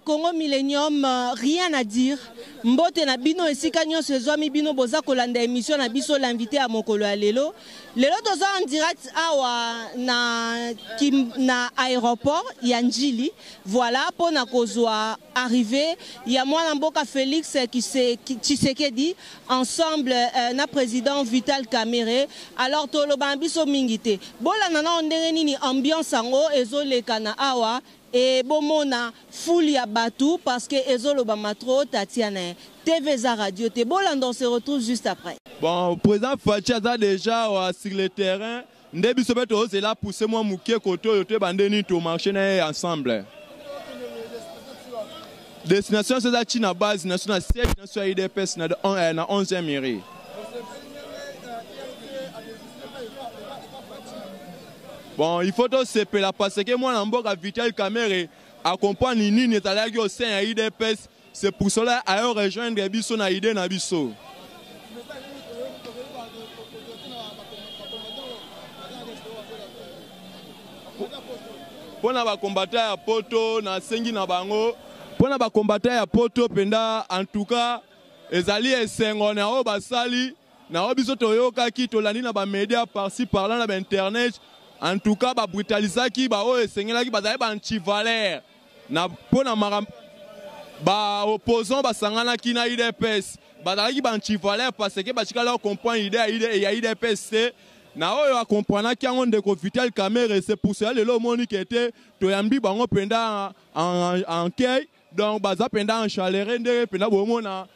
Congo Millennium, rien à dire. Mbote na bino esika nyonso ezwami bino boza kolanda émission na biso l'invité à mokolo ya lelo. Lelo toza en direct awa na aéroport ya Njili. Voilà pona kozwa arrivé ya mwana mboka Félix Tshisekedi ensemble na président Vital Kamerhe. Alors toloba biso mingite. Bola nana ondenge nini ambiance ango ezoleka na awa. Et bomona foule ya batu parce que ezolo ba matro Tatiana TVza Radio te bolando, on se retrouve juste après. Bon, président Fachi a déjà sur le terrain ndebi sobeto c'est là pousser moi mukie koto yote bandeni to marcher ensemble. Destination c'est la Chine base nationale siège national IDPS na 11e mairie. Bon, il faut tout se faire parce que moi, je suis Vital Kamerhe accompagne Nini Netalagi au sein de l'IDPS. C'est pour cela que je rejoindre Bisso na idée na Bisso. Pour les combattants à Poto, na Sengi na Bango, pour les combattants à Poto, penda en tout cas, les alliés et Sengo na Obasali, na Obiso Toyoka qui tolani na ba média par-ci par-là na internet. En tout cas, ba brutalisaki ba o esengela ki bazali ba anti-valeur na pona ba opposant ba sangana ki na IDPS bazali ba anti-valeur parce que ba chikala comprendre idée ya IDPS na oyo a comprendre ki ango ndeko Vital Kamerhe c'est pour cela le moni qui était to yambi bango penda en kei donc baza penda en chaleur ndé penda bomona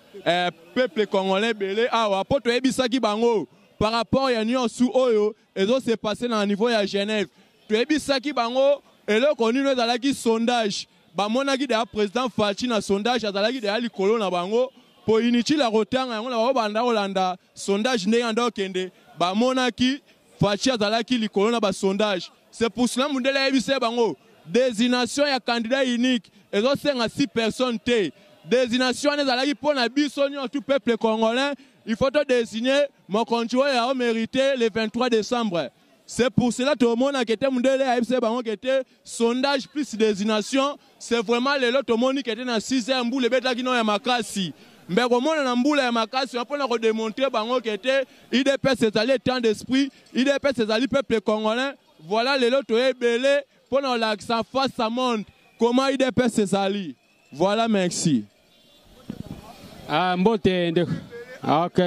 peuple congolais belé awa poto ebisaki bango par rapport à l'Union sous Oyo, et ça s'est passé dans le niveau de Genève. Tu as vu ça qui bango, et là qu'on a dans le sondage. Bah mon agide à président Fachi na sondage, à la guide à l'icolo na bango pour inutile la rotang, on a banda Hollanda sondage né en dokende. Bah mon aki Fachi à la qui l'icolo na ba sondage. C'est pour cela que nous avons bango désignation ya candidat unique, et ça c'est à 6 personnes té. Désignation est à la qui pour na bisonio tout peuple congolais. Il faut te désigner mon conjoint a mérité le 23 décembre. C'est pour cela que tout le monde a été mondélé à FC Bango qui était sondage plus désignation. C'est vraiment le lot tout le monde qui était dans 6e boule bêta qui n'a makasi. Mais au monde dans boule ya makasi, on peut nous démontrer Bango qui était IDPS c'est allé temps d'esprit, IDPS c'est allé peuple congolais. Voilà le lot est belé pour nous la ça face ça monte. Comment IDPS c'est allé. Voilà merci. Ah mbote. Ok.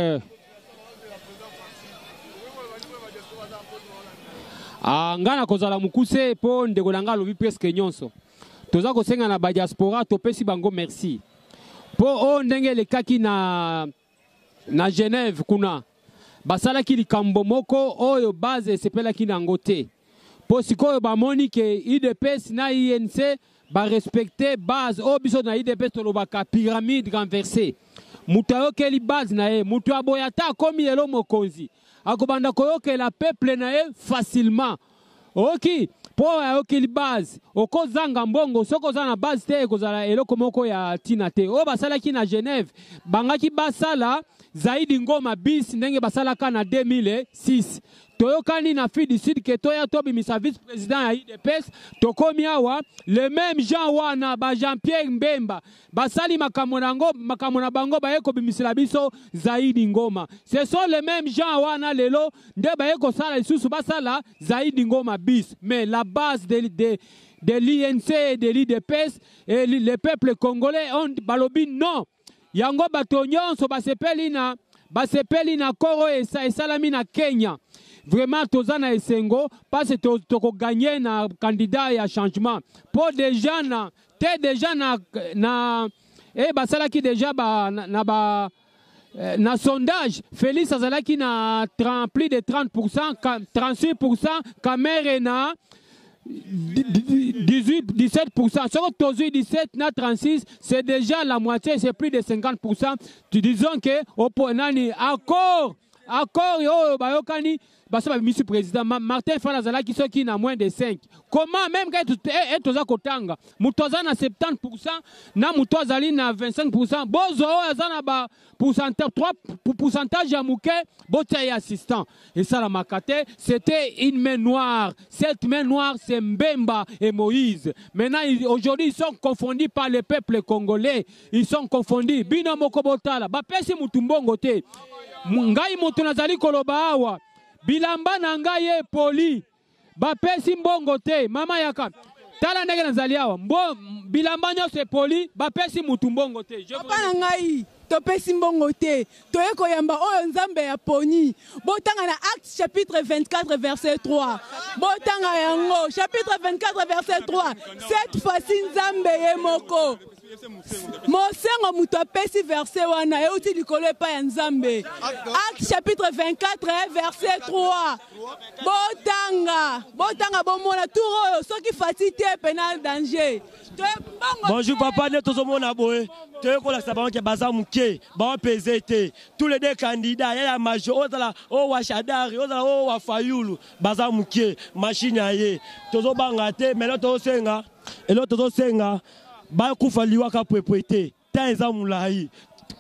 Ngana kozala mukuse po ndeko nanga lobi presque nyonso. Toza kosenga na ba diaspora topesi bango merci. Po o ndenge le kaki na Genève kuna. Basala ki likambo moko oyo base sepela ki nango te. Po sikoyo ba moni ke IDPS na INC ba respecter base o biso na IDPS tolobaka pyramide renversée. Mutayo keli base na ye, mutu aboyata komi elo mokonzi. Akobanda koyoke la peuple na ye facilement. Ok, po ayo keli base, oko zanga mbongo, soko zana base te kozala elo komoko ya tina te. O basala ki na Genève, bangaki basala zaidi ngoma bis ndenge basala ka na 2006. toyokani na fi du sud ke toya tobimisa vice-président ya UDPS tokomi awa le même Jean wana ba Jean-Pierre Mbemba basali makambo na bango baye kobimisela biso Zaidi Ngoma. Ce sont les mêmes gens wana lelo nde baye kosala lisusu basala Zaidi Ngoma bis. Mais la base de l'INC et de l'UDPS et le peuple congolais ont balobi non. Yango bato nyonso basepeli na koro esalami na Kenya. Vraiment tozana esengo parce que toko gagner na candidat ya changement. Pour des gens na basalaki déjà na sondage Félix azalaki na plus de 30%, 38%, Kamere na 17%. Sur 17 na 36, c'est déjà la moitié, c'est plus de 50%. Disons que au point nani accord yo bayokani basa monsieur président Martin Fayulu qui sont qui na moins de 5. Comment même quand etoza kotanga mutoza na 70% na mutoza ali na 25%, bozo azana ba pourcentage ya muke botia ya assistant. Et ça la makate, c'était une main noire. Cette main noire c'est Mbemba et Moïse. Maintenant aujourd'hui ils sont confondus par le peuple congolais. Ils sont confondus. Bino mokobotala ba pesi mutumbongo te. Ngai mutu nazali koloba awa. Bilamba na ngai ye poli. Ba pesi mbongo te. Mama yaka. Tala ndenge nazali awa. Bilamba nyose poli. Ba pesi mutumbongo te. Papa na ngai. Topesi mbongo te. Toye koyamba oyo nzambe ya poni. Botanga na Acte chapitre 24 verset 3. Botanga yango. Chapitre 24 verset 3. Cette fois-ci nzambe ye moko. Mosengo muto apesi verset wana euti likolo epa ya nzambe. Acte chapitre 24 verset 3. Botanga bomona tour oyo soki fati te penal danger. Bonjour papa, ne tozomona boye. Toye kola sabon ke baza muke, ba PZT. Tous les deux candidats, ya major, ozala o wa Shadari, ozala o wa Fayulu, baza muke, machine aye. Tozobanga te, mais l'autre senga, et l'autre senga. Ba kufa liwaka pwepwete ta eza mulayi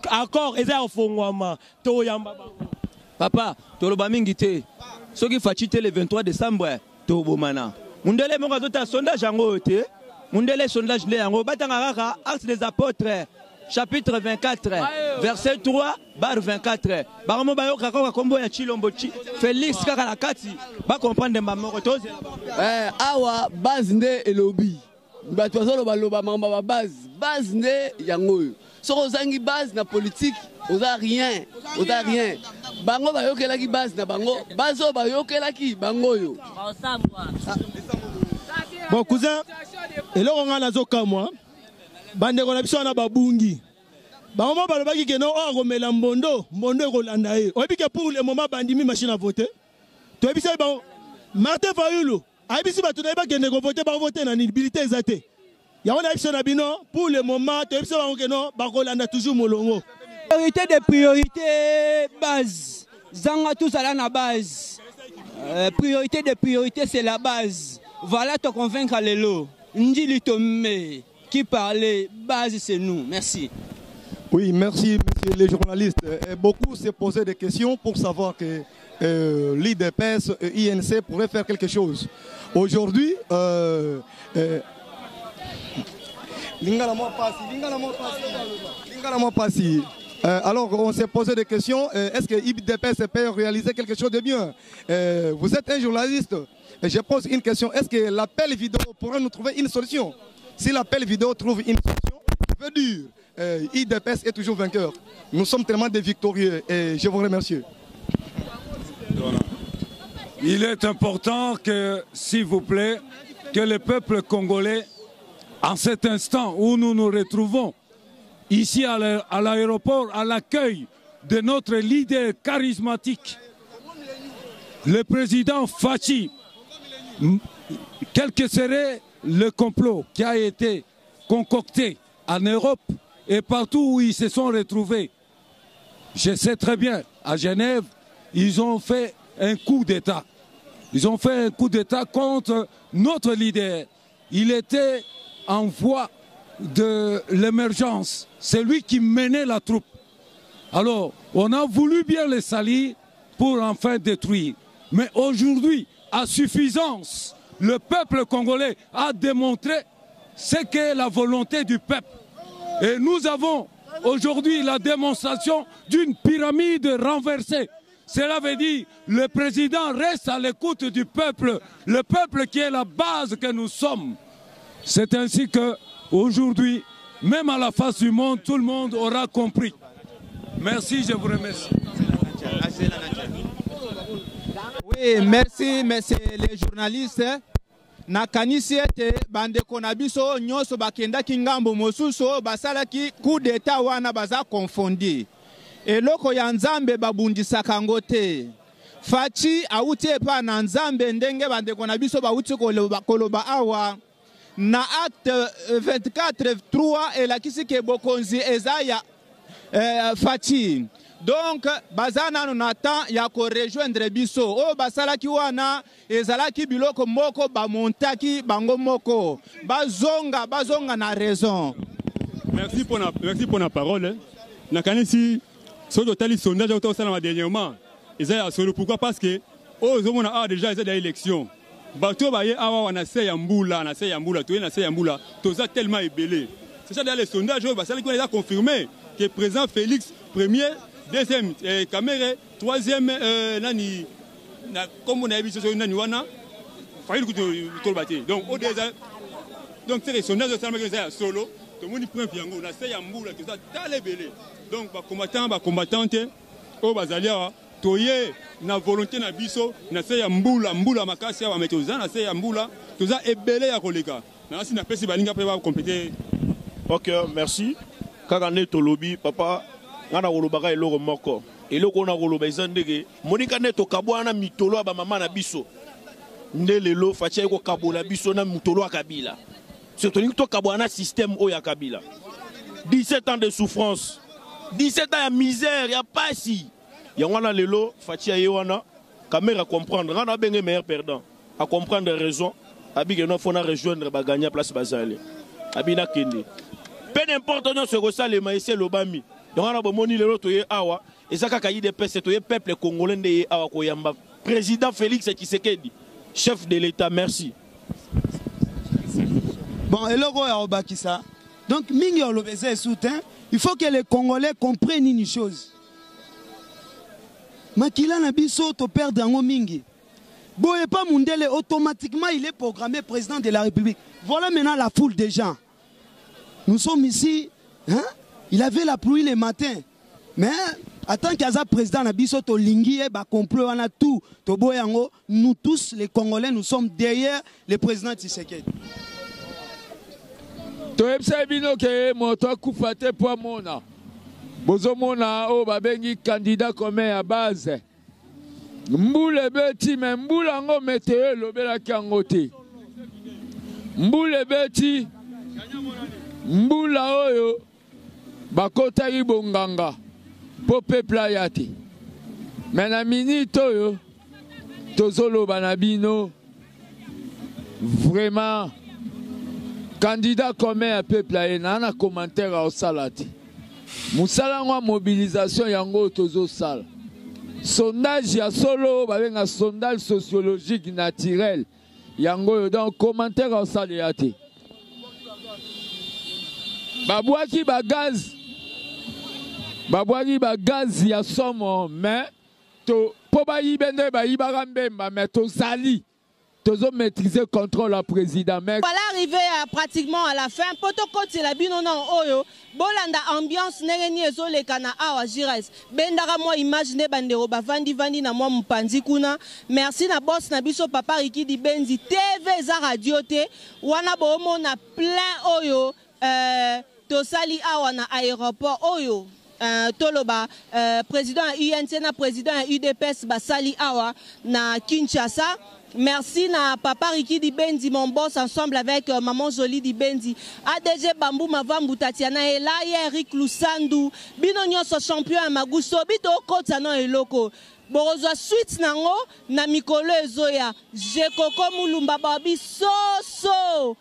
accord eza ofongwama to yamba papa toloba mingi te soki faci te le 23 décembre to bomana mundele monga zota sondage yango te mundele sondage le yango batanga kaka Actes des Apôtres chapitre 24 verset 3 bar 24 baromo bayoka kaka kombo ya Chilombo Félix kaka na kati ba comprendre mbamoko to awa base nde elobi bato bazoloba mamba ba base nde yango soko ozangi base na politique oza rien bango bayokelaki base na bango bazo bayokelaki bango yo bon cousin eloko nga nazokamwa bandeko na biso na babungi bango balobaki ke no akomela mbondo ekolanda ye oyebi ke pour le moment bandimi machine à voter toyebisa bango Martin Fayulu Aibisi bato na bakende ko voter ba voter na nibilité ezate. Ya on a biso na bino pour le moment to biso ba ngeno ba kolanda toujours molongo. Priorité de priorité base. Zanga tous à la base. Priorité de priorité c'est la base. Voilà te convaincre lelo. Ndili Tomé qui parlait base c'est nous. Merci. Oui, merci monsieur les journalistes. Beaucoup se posaient des questions pour savoir que l'IDPS et INC pourraient faire quelque chose. Aujourd'hui, alors on s'est posé des questions. Est-ce que l'IDPS peut réaliser quelque chose de bien? Vous êtes un journaliste. Je pose une question. Est-ce que l'appel vidéo pourra nous trouver une solution? Si l'appel vidéo trouve une solution, ça veut dire l'IDPS est toujours vainqueur. Nous sommes tellement des victorieux et je vous remercie. Il est important que, s'il vous plaît, que le peuple congolais, en cet instant où nous nous retrouvons, ici à l'aéroport, à l'accueil de notre leader charismatique, le président Fachi, quel que serait le complot qui a été concocté en Europe et partout où ils se sont retrouvés, je sais très bien, à Genève, ils ont fait un coup d'État. Ils ont fait un coup d'État contre notre leader. Il était en voie de l'émergence. C'est lui qui menait la troupe. Alors, on a voulu bien les salir pour enfin détruire. Mais aujourd'hui, à suffisance, le peuple congolais a démontré ce qu'est la volonté du peuple. Et nous avons aujourd'hui la démonstration d'une pyramide renversée. Cela veut dire que le président reste à l'écoute du peuple, le peuple qui est la base que nous sommes. C'est ainsi qu'aujourd'hui, même à la face du monde, tout le monde aura compris. Merci, je vous remercie. Oui, merci, messieurs les journalistes. Nakanisi ete bandeko na biso nyonso bakendaki ngambo mosusu basalaki coup d'état wana baza confondi. Eloko ya Nzambe babundisaka ngo te. Faci auti epa na Nzambe ndenge bandeko na biso bauti koloba awa. Na acte 24.3 elakisi ke bokonzi eza ya Faci. Donc, bazana nonata ya ko rejoindre biso. O basalaki wana ezalaki biloko moko bamontaki bango moko. Bazonga na raison. Merci pour la parole. Nakanisi so totali sondage au sana dernièrement. Ezaya solo pourquoi parce que ozomona a déjà ezaya élection. Bato baye awa wana se ya mbula to na se ya mbula toza tellement ébélé. C'est ça dans les sondages basalaki on a confirmé que président Félix premier deuxième Kamere, troisième nani comme on a vu sur nani wana failli que tout battre. Donc au déjà donc c'est les sondages solo tout le monde prend piango na c'est yambula que ça talé belé. Donc ba combattantes au bazalia toye na volonté na biso na c'est yambula makasi ya metoza na c'est yambula toza ebelé ya koleka. Na si na pesi balinga pe ba compléter. OK, merci. Kagane tolobi papa ngana wolobaka eloko moko eloko na woloba ezandeke monika neto kabwana mitolo ba mama na biso ndelelo facha eko kabola biso na mitolo akabila surtout to kabwana système o ya kabila 17 ans de souffrance 17 ans ya misère ya pasi ya wana lelo facha yewana caméra comprendre ngana benge meilleur perdant à comprendre raison abike no fona rejoindre ba gagner place bazale abina kende peu d'importe non ce que ça le maïs lobami. Donc on a beau moni le toye awa et ça kaka IDPS toye peuple congolais de awa koyamba président Félix Tshisekedi chef de l'État merci. Bon et logo ya obakisa donc mingi olobeza soutien il faut que les Congolais comprennent une chose makila na biso to perdre ngo mingi boye pas Mundele automatiquement il est programmé président de la République voilà maintenant la foule des gens nous sommes ici hein? Il avait la pluie le matin. Mais en tant qu'Aza président Nabiso Tolingi, complot, on a tout. Toboyango, nous tous, les Congolais, nous sommes derrière le président Tshisekedi. Toebsabino ke moto kufate po mona. Bozo mona o babengi candidat comme à base. Mboule beti mais mboula ngo météo lobela kangote. Mboule beti mboula oyo bakota ibonganga po peuple ayate mena minute oyo tozolo banabino vraiment candidat commun à peuple ayena na commentaire au salati musala ngwa mobilisation yango tozo sala sondage ya solo babenga sondage sociologique naturel yango donc commentaire au salati babwaki bagaz ya somo mais to po bayibende bayibaka mbemba mais tozali tozo maîtriser contrôle la président mais voilà arrivé pratiquement à la fin poto koti la bino non oyo bolanda ambiance nengeni ezoleka na awa Jires bendaka moi imaginer bandero bavandi na moi mupanzi kuna merci na boss na biso papa Rikidi Benzi TV za radio te wana bomo na plein oyo tosali awa na aéroport oyo toloba président UNC na président UDPS basali awa na Kinshasa. Merci na papa Rikidi Benzi mon boss ensemble avec maman Jolie Di Benzi ADG Bambou Mavambu Tatiana et là Eric Lusandu bino nyonso champion maguso bito kota no eloko borozo suite nango na mikolo ezoya Jekoko Mulumba babi so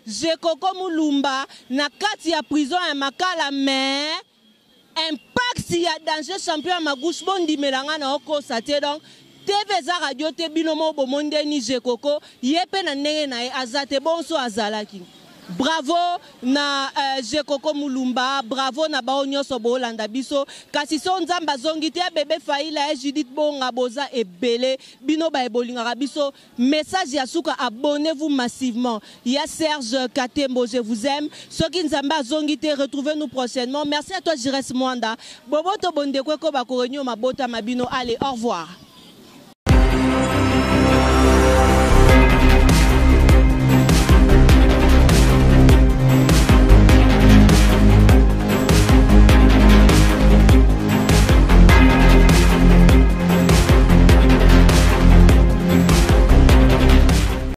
Jekoko Mulumba na kati ya prison ya Makala mais impact ya danger champion ma gauche bondi melanga na oko sate donc TV za radio te binomo bomonde ni Jekoko yepe na ndenge na ye azate bonso azalaki. Bravo na Jekoko Mulumba, bravo na bao nyonso bolanda biso. Kasi so nzamba zongi te bébé Faila et Judith Bonga boza ebele bino ba ebolinga biso. Message ya suka, abonnez-vous massivement. Il y a Serge Katembo, je vous aime. Soki nzamba zongi te, retrouvez-nous prochainement. Merci à toi Jires Mwanda. Bobo to bonde kweko ba korenyo mabota mabino. Allez, au revoir.